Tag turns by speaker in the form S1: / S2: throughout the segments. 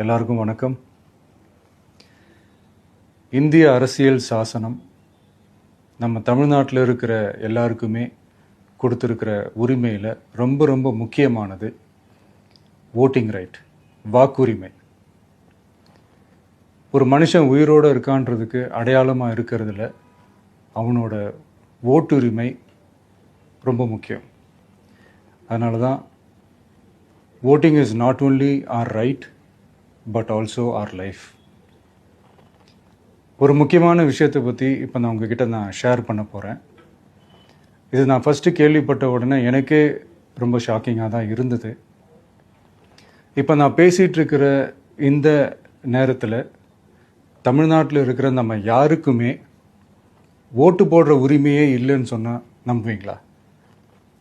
S1: எல்லாருக்கும் வணக்கம். இந்திய அரசியல் சாசனம் நம்ம தமிழ்நாட்டில் இருக்கிற எல்லாருக்குமே கொடுத்துருக்கிற உரிமையில் ரொம்ப ரொம்ப முக்கியமானது ஓட்டிங் ரைட், வாக்குரிமை. ஒரு மனுஷன் உயிரோடு இருக்கான்றதுக்கு அடையாளமாக இருக்கிறதுல அவனோட ஓட்டுரிமை ரொம்ப முக்கியம். அதனால தான் voting is not only our right but also our life. ஒரு முக்கியமான விஷயத்தை பற்றி இப்போ நான் உங்ககிட்ட ஷேர் பண்ண போகிறேன். இது நான் ஃபஸ்ட்டு கேள்விப்பட்ட உடனே எனக்கே ரொம்ப ஷாக்கிங்காக தான் இருந்தது. இப்போ நான் பேசிகிட்டு இருக்கிற இந்த நேரத்தில் தமிழ்நாட்டில் இருக்கிற நம்ம யாருக்குமே ஓட்டு போடுற உரிமையே இல்லைன்னு சொன்னால் நம்புவீங்களா?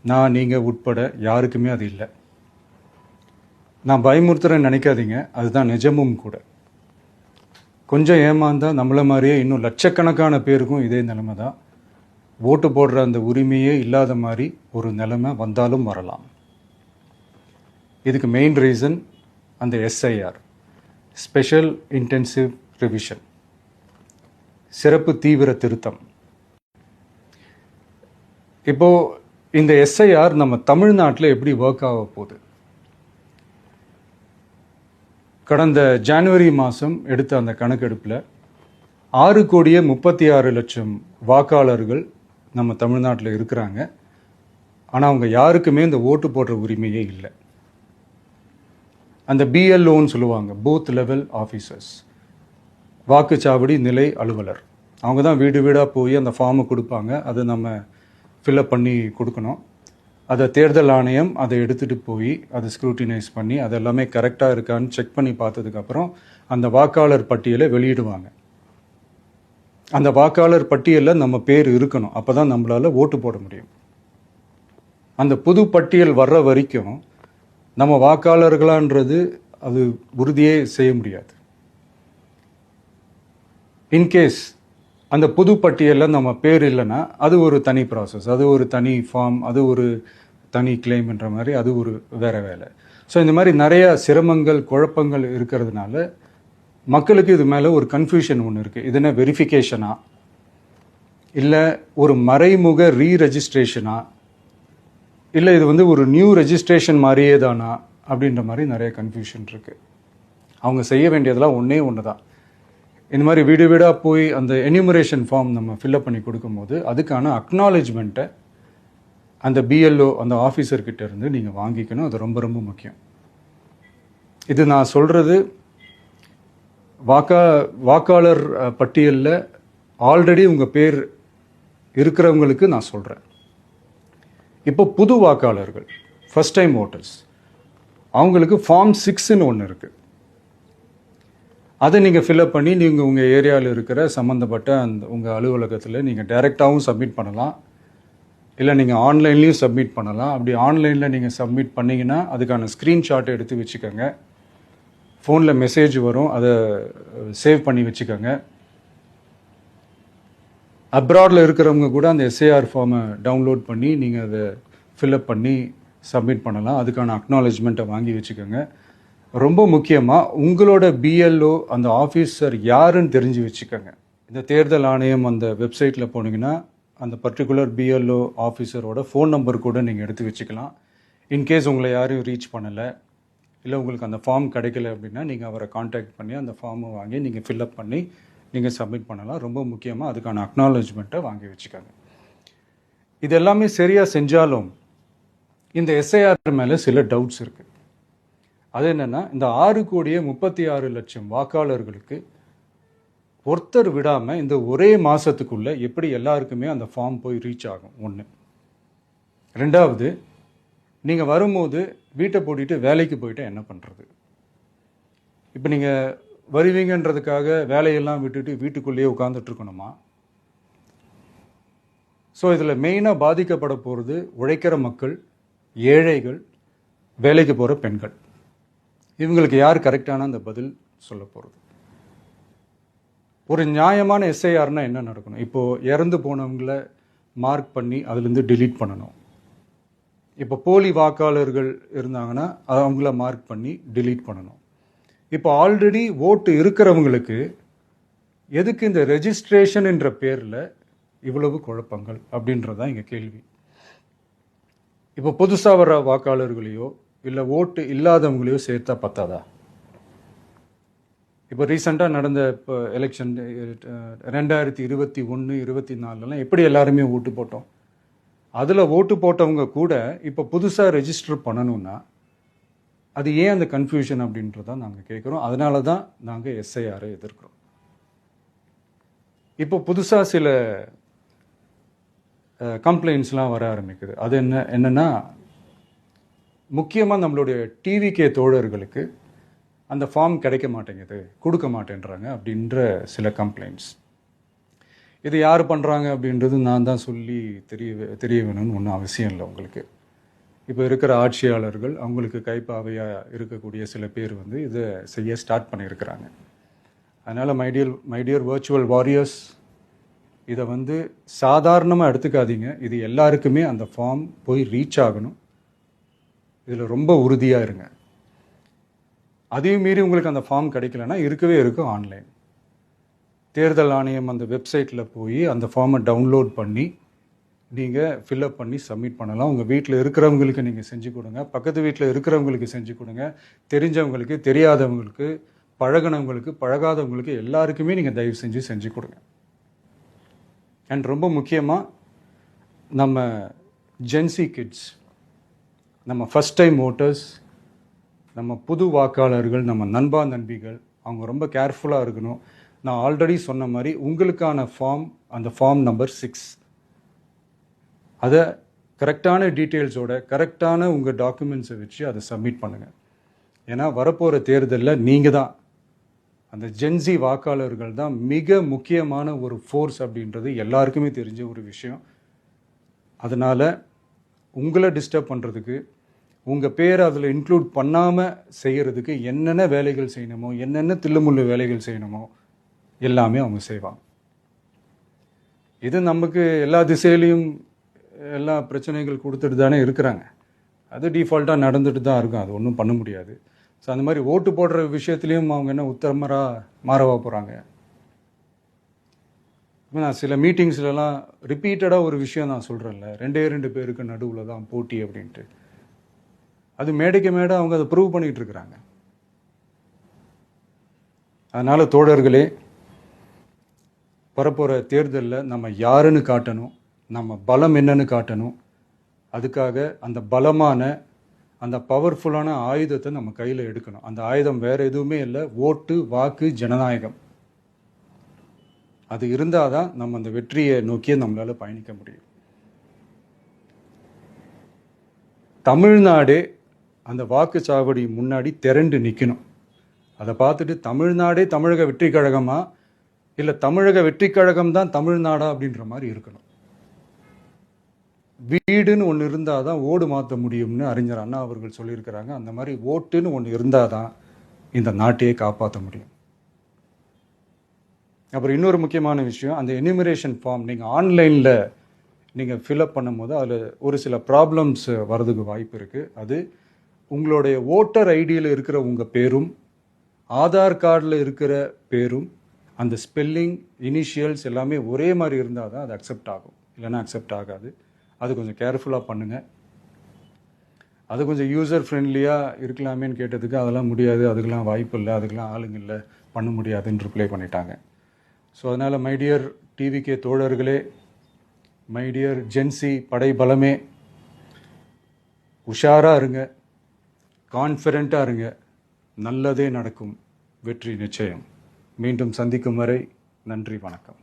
S1: நான் நீங்கள் உட்பட யாருக்குமே அது இல்லை. நான் பயமுறுத்துறேன்னு நினைக்காதீங்க, அதுதான் நிஜமும் கூட. கொஞ்சம் ஏமாந்தால் நம்மளை மாதிரியே இன்னும் லட்சக்கணக்கான பேருக்கும் இதே நிலைமை தான். ஓட்டு போடுற அந்த உரிமையே இல்லாத மாதிரி ஒரு நிலைமை வந்தாலும் வரலாம். இதுக்கு மெயின் ரீசன் அந்த எஸ்ஐஆர், ஸ்பெஷல் இன்டென்சிவ் ரிவிஷன், சிறப்பு தீவிர திருத்தம். இப்போது இந்த எஸ்ஐஆர் நம்ம தமிழ்நாட்டில் எப்படி ஒர்க் ஆக போகுது? கடந்த ஜனவரி மாதம் எடுத்த அந்த கணக்கெடுப்பில் 6,36,00,000 வாக்காளர்கள் நம்ம தமிழ்நாட்டில் இருக்கிறாங்க. ஆனால் அவங்க யாருக்குமே இந்த ஓட்டு போடுற உரிமையே இல்லை. அந்த பிஎல்ஓன்னு சொல்லுவாங்க, பூத் லெவல் ஆஃபீஸர்ஸ், வாக்குச்சாவடி நிலை அலுவலர். அவங்க தான் வீடு வீடாக போய் அந்த ஃபார்மை கொடுப்பாங்க. அதை நம்ம ஃபில்அப் பண்ணி கொடுக்கணும். அதை தேர்தல் ஆணையம் அதை எடுத்துகிட்டு போய் அதை ஸ்க்ரூட்டினைஸ் பண்ணி அதெல்லாமே கரெக்டாக இருக்கான்னு செக் பண்ணி பார்த்ததுக்கப்புறம் அந்த வாக்காளர் பட்டியலை வெளியிடுவாங்க. அந்த வாக்காளர் பட்டியலில் நம்ம பேர் இருக்கணும், அப்போ தான் நம்மளால் ஓட்டு போட முடியும். அந்த புது பட்டியல் வர்ற வரைக்கும் நம்ம வாக்காளர்களான்றது அது உறுதியே செய்ய முடியாது. இன்கேஸ் அந்த புது பட்டியலில் நம்ம பேர் இல்லைன்னா அது ஒரு தனி ப்ராசஸ், அது ஒரு தனி ஃபார்ம், அது ஒரு தனி கிளைம்ன்ற மாதிரி அது ஒரு வேறு வேலை. ஸோ இந்த மாதிரி நிறையா சிரமங்கள் குழப்பங்கள் இருக்கிறதுனால மக்களுக்கு இது மேலே ஒரு கன்ஃபியூஷன் ஒன்று இருக்குது. இது என்ன வெரிஃபிகேஷனா இல்லை ஒரு மறைமுக ரீரெஜிஸ்ட்ரேஷனா இல்லை இது ஒரு நியூ ரெஜிஸ்ட்ரேஷன் மாதிரியே தானா அப்படின்ற மாதிரி நிறைய கன்ஃபியூஷன் இருக்குது. அவங்க செய்ய வேண்டியதெல்லாம் ஒன்று தான். இந்த மாதிரி வீடு வீடாக போய் அந்த என்யூமரேஷன் ஃபார்ம் நம்ம ஃபில்அப் பண்ணி கொடுக்கும்போது அதுக்கான அக்னாலேஜ்மெண்ட்டை அந்த பிஎல்ஓ அந்த ஆஃபீஸர்கிட்ட இருந்து நீங்கள் வாங்கிக்கணும். அது ரொம்ப ரொம்ப முக்கியம். இது நான் சொல்கிறது வாக்காளர் பட்டியலில் ஆல்ரெடி உங்கள் பேர் இருக்கிறவங்களுக்கு நான் சொல்கிறேன். இப்போ புது வாக்காளர்கள், ஃபஸ்ட் டைம் ஓட்டர்ஸ், அவங்களுக்கு ஃபார்ம் 6ன்னு ஒன்று இருக்குது. அதை நீங்கள் ஃபில்அப் பண்ணி நீங்கள் உங்கள் ஏரியாவில் இருக்கிற சம்மந்தப்பட்ட அந்த உங்கள் அலுவலகத்தில் நீங்கள் டைரெக்டாகவும் சப்மிட் பண்ணலாம், இல்லை நீங்கள் ஆன்லைன்லேயும் சப்மிட் பண்ணலாம். அப்படி ஆன்லைனில் நீங்கள் சப்மிட் பண்ணிங்கன்னா அதுக்கான ஸ்க்ரீன்ஷாட் எடுத்து வச்சுக்கோங்க. ஃபோனில் மெசேஜ் வரும், அதை சேவ் பண்ணி வச்சுக்கோங்க. அப்ராடில் இருக்கிறவங்க கூட அந்த எஸ்ஏஆர் ஃபார்மை டவுன்லோட் பண்ணி நீங்கள் அதை ஃபில்அப் பண்ணி சப்மிட் பண்ணலாம். அதுக்கான அக்னாலேஜ்மெண்ட்டை வாங்கி வச்சுக்கோங்க. ரொம்ப முக்கியமாக உங்களோட பிஎல்ஓ அந்த ஆஃபீஸர் யாருன்னு தெரிஞ்சு வச்சுக்கோங்க. இந்த தேர்தல் ஆணையம் அந்த வெப்சைட்டில் போனீங்கன்னா அந்த பர்டிகுலர் பிஎல்ஓ ஆஃபீஸரோட ஃபோன் நம்பர் கூட நீங்கள் எடுத்து வச்சுக்கலாம். இன்கேஸ் உங்களை யாரும் ரீச் பண்ணலை இல்லை உங்களுக்கு அந்த ஃபார்ம் கிடைக்கல அப்படின்னா நீங்கள் அவரை காண்டாக்ட் பண்ணி அந்த ஃபார்மை வாங்கி நீங்கள் ஃபில்அப் பண்ணி நீங்கள் சப்மிட் பண்ணலாம். ரொம்ப முக்கியமாக அதுக்கான அக்னாலேஜ்மெண்ட்டை வாங்கி வச்சுக்கோங்க. இது எல்லாமே சரியாக செஞ்சாலும் இந்த எஸ்ஐஆர் மேலே சில டவுட்ஸ் இருக்குது. அது என்னென்னா, இந்த 6,36,00,000 வாக்காளர்களுக்கு ஒருத்தர் விடாமல் இந்த ஒரே மாதத்துக்குள்ளே எப்படி எல்லாருக்குமே அந்த ஃபார்ம் போய் ரீச் ஆகும்? ஒன்று. ரெண்டாவது, நீங்கள் வரும்போது வீட்டை பூட்டிட்டு வேலைக்கு போயிட்டு என்ன பண்ணுறது? இப்போ நீங்கள் வருவீங்கன்றதுக்காக வேலையெல்லாம் விட்டுட்டு வீட்டுக்குள்ளேயே உட்காந்துட்ருக்கணுமா? ஸோ இதில் மெயினாக பாதிக்கப்பட போகிறது உழைக்கிற மக்கள், ஏழைகள், வேலைக்கு போகிற பெண்கள். இவங்களுக்கு யார் கரெக்டான அந்த பதில் சொல்ல போகிறது? ஒரு நியாயமான எஸ்ஐஆர்னா என்ன நடக்கணும்? இப்போது இறந்து போனவங்களை மார்க் பண்ணி அதுலேருந்து டிலீட் பண்ணணும். இப்போ போலி வாக்காளர்கள் இருந்தாங்கன்னா அவங்கள மார்க் பண்ணி டிலீட் பண்ணணும். இப்போ ஆல்ரெடி ஓட்டு இருக்கிறவங்களுக்கு எதுக்கு இந்த ரெஜிஸ்ட்ரேஷன் என்ற பேரில் இவ்வளவு குழப்பங்கள் அப்படின்றதான் இங்கே கேள்வி. இப்போ புதுசாக வர வாக்காளர்களையோ இல்லை ஓட்டு இல்லாதவங்களையோ சேர்த்தா பத்தாதா? இப்போ ரீசெண்டாக நடந்த இப்போ எலெக்ஷன் 2021, 24 எப்படி எல்லாருமே ஓட்டு போட்டோம்? அதில் ஓட்டு போட்டவங்க கூட இப்போ புதுசாக ரெஜிஸ்டர் பண்ணணும்னா அது ஏன் அந்த கன்ஃபியூஷன் அப்படின்றதான் நாங்கள் கேட்குறோம். அதனால தான் நாங்கள் எஸ்ஐஆரை எதிர்க்கிறோம். இப்போ புதுசாக சில கம்ப்ளைண்ட்ஸ்லாம் வர ஆரம்பிக்குது. அது என்னன்னா முக்கியமாக நம்மளுடைய டிவிகே தோழர்களுக்கு அந்த ஃபார்ம் கிடைக்க மாட்டேங்குது, கொடுக்க மாட்டேன்றாங்க அப்படின்ற சில கம்ப்ளைண்ட்ஸ். இது யார் பண்ணுறாங்க அப்படின்றது நான் தான் சொல்லி தெரிய வேணும்னு ஒன்றும் அவசியம் இல்லை உங்களுக்கு. இப்போ இருக்கிற ஆட்சியாளர்கள் அவங்களுக்கு கைப்பாவையாக இருக்கக்கூடிய சில பேர் வந்து இதை செய்ய ஸ்டார்ட் பண்ணியிருக்கிறாங்க. அதனால் மைடியர் வர்ச்சுவல் வாரியர்ஸ், இதை வந்து சாதாரணமாக எடுத்துக்காதீங்க. இது எல்லாருக்குமே அந்த ஃபார்ம் போய் ரீச் ஆகணும். இதில் ரொம்ப உறுதியாக இருங்க. அதையும் மீறி உங்களுக்கு அந்த ஃபார்ம் கிடைக்கலன்னா இருக்கவே இருக்கும் ஆன்லைன். தேர்தல் ஆணையம் அந்த வெப்சைட்டில் போய் அந்த ஃபார்மை டவுன்லோட் பண்ணி நீங்கள் ஃபில்அப் பண்ணி சப்மிட் பண்ணலாம். உங்கள் வீட்டில் இருக்கிறவங்களுக்கு நீங்கள் செஞ்சு கொடுங்க, பக்கத்து வீட்டில் இருக்கிறவங்களுக்கு செஞ்சு கொடுங்க, தெரிஞ்சவங்களுக்கு, தெரியாதவங்களுக்கு, பழகினவங்களுக்கு, பழகாதவங்களுக்கு எல்லாருக்குமே நீங்கள் தயவு செஞ்சு கொடுங்க. அண்ட் ரொம்ப முக்கியமாக நம்ம ஜென்சி கிட்ஸ், நம்ம ஃபஸ்ட் டைம் ஓட்டர்ஸ், நம்ம புது வாக்காளர்கள், நம்ம நண்பா நண்பிகள், அவங்க ரொம்ப கேர்ஃபுல்லாக இருக்கணும். நான் ஆல்ரெடி சொன்ன மாதிரி உங்களுக்கான ஃபார்ம், அந்த ஃபார்ம் நம்பர் 6, அதை கரெக்டான டீட்டெயில்ஸோட கரெக்டான உங்கள் டாக்குமெண்ட்ஸை வச்சு அதை சப்மிட் பண்ணுங்கள். ஏன்னா வரப்போகிற தேர்தலில் நீங்கள் தான், அந்த ஜென்சி வாக்காளர்கள் தான் மிக முக்கியமான ஒரு ஃபோர்ஸ் அப்படின்றது எல்லாருக்குமே தெரிஞ்ச ஒரு விஷயம். அதனால் உங்களை டிஸ்டர்ப் பண்ணுறதுக்கு, உங்கள் பேரை அதில் இன்க்ளூட் பண்ணாமல் செய்கிறதுக்கு என்னென்ன வேலைகள் செய்யணுமோ, என்னென்ன தில்லுமுள்ளு வேலைகள் செய்யணுமோ எல்லாமே அவங்க செய்வாங்க. இது நமக்கு எல்லா திசையிலையும் எல்லா பிரச்சனைகள் கொடுத்துட்டு தானே இருக்கிறாங்க. அது டிஃபால்ட்டாக நடந்துட்டு தான் இருக்கும், அது ஒன்றும் பண்ண முடியாது. ஸோ அந்த மாதிரி ஓட்டு போடுற விஷயத்துலையும் அவங்க என்ன உத்தரமராக மாறவா போகிறாங்க? இப்போ நான் சில மீட்டிங்ஸ்லலாம் ரிப்பீட்டடாக ஒரு விஷயம் நான் சொல்கிறேன்ல, 2 பேருக்கு நடுவில் தான் போட்டி அப்படின்ட்டு. அது மேடைக்கு மேடை அவங்க அதை ப்ரூவ் பண்ணிகிட்டு இருக்கிறாங்க. அதனால் தோழர்களே, வரப்போகிற தேர்தலில் நம்ம யாருன்னு காட்டணும், நம்ம பலம் என்னன்னு காட்டணும். அதுக்காக அந்த பலமான, அந்த பவர்ஃபுல்லான ஆயுதத்தை நம்ம கையில் எடுக்கணும். அந்த ஆயுதம் வேறு எதுவுமே இல்லை, ஓட்டு, வாக்கு, ஜனநாயகம். அது இருந்தால் தான் நம்ம அந்த வெற்றியை நோக்கியே நம்மளால் பயணிக்க முடியும். தமிழ்நாடே அந்த வாக்குச்சாவடி முன்னாடி திரண்டு நிற்கணும். அதை பார்த்துட்டு தமிழ்நாடே தமிழக வெற்றி கழகமா, இல்லை தமிழக வெற்றி கழகம் தான் தமிழ்நாடா அப்படின்ற மாதிரி இருக்கணும். வீடுன்னு ஒன்று இருந்தால் தான் ஓடு மாற்ற முடியும்னு அறிஞர் அண்ணா அவர்கள் சொல்லியிருக்கிறாங்க. அந்த மாதிரி ஓட்டுன்னு ஒன்று இருந்தால் தான் இந்த நாட்டையே காப்பாற்ற முடியும். அப்புறம் இன்னொரு முக்கியமான விஷயம், அந்த எனிமரேஷன் ஃபார்ம் நீங்கள் ஆன்லைனில் நீங்கள் ஃபில்அப் பண்ணும்போது அதில் ஒரு சில ப்ராப்ளம்ஸ் வர்றதுக்கு வாய்ப்பு இருக்குது. அது உங்களுடைய ஓட்டர் ஐடியில் இருக்கிற உங்கள் பேரும், ஆதார் கார்டில் இருக்கிற பேரும், அந்த ஸ்பெல்லிங், இனிஷியல்ஸ் எல்லாமே ஒரே மாதிரி இருந்தால் தான் அது அக்செப்ட் ஆகும், இல்லைன்னா அக்செப்ட் ஆகாது. அது கொஞ்சம் கேர்ஃபுல்லாக பண்ணுங்கள். அது கொஞ்சம் யூசர் ஃப்ரெண்ட்லியாக இருக்கலாமேன்னு கேட்டதுக்கு அதெல்லாம் முடியாது, அதுக்கெல்லாம் வாய்ப்பு இல்லை, அதுக்கெல்லாம் ஆளுங்க இல்லை, பண்ண முடியாதுன்னு ரிப்ளை பண்ணிட்டாங்க. ஸோ அதனால் மைடியர் டிவிகே தோழர்களே, மைடியர் ஜென்சி படை பலமே, உஷாராக இருங்க, கான்ஃபிடென்ட்டாக இருங்க, நல்லதே நடக்கும், வெற்றி நிச்சயம். மீண்டும் சந்திக்கும் வரை நன்றி, வணக்கம்.